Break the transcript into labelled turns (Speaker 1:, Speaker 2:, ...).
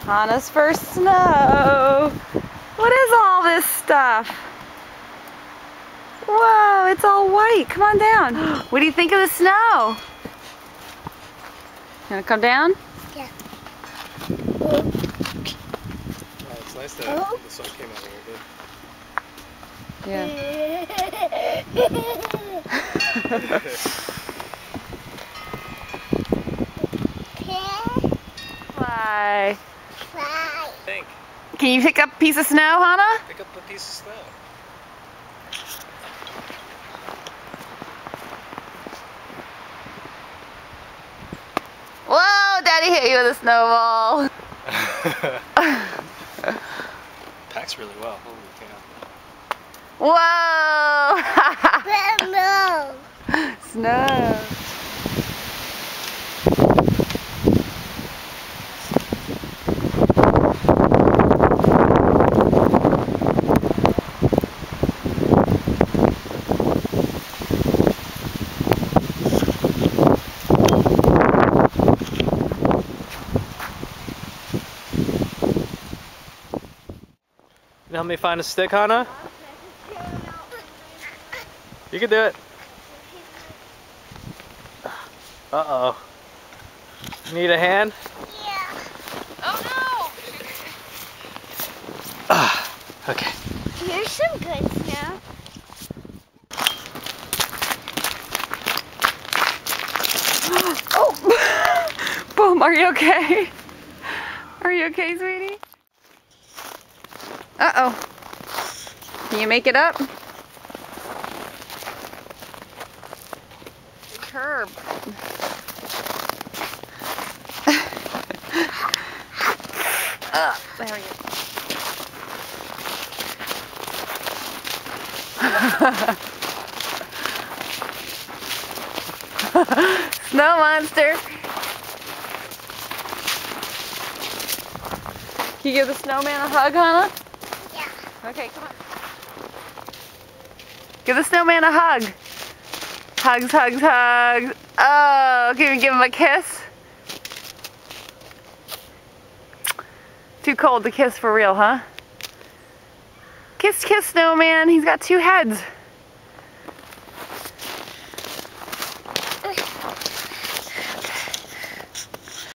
Speaker 1: Hannah's first snow. What is all this stuff? Whoa, it's all white. Come on down. What do you think of the snow? You wanna come down?
Speaker 2: Yeah.
Speaker 3: Oh, it's nice that the sun came out a little bit.
Speaker 1: Yeah. Fly.
Speaker 2: Fly.
Speaker 3: Think.
Speaker 1: Can you pick up a piece of snow, Hannah?
Speaker 3: Pick up a piece of snow.
Speaker 1: Whoa, Daddy hit you with a snowball.
Speaker 3: Packs really well. Holy cow.
Speaker 1: Whoa! Snow.
Speaker 3: You help me find a stick, Hannah? You can do it. Uh-oh. Need a hand?
Speaker 2: Yeah.
Speaker 1: Oh
Speaker 3: Okay.
Speaker 2: Here's some good snow.
Speaker 1: no! Oh! Boom, are you okay? Are you okay, sweetie? Uh-oh. Can you make it up? Curb. There we go. Snow monster. Can you give the snowman a hug, Hannah?
Speaker 2: Yeah.
Speaker 1: Okay, come on. Give the snowman a hug. Hugs, hugs, hugs. Oh, can we give him a kiss? Too cold to kiss for real, huh? Kiss, kiss, snowman. He's got two heads.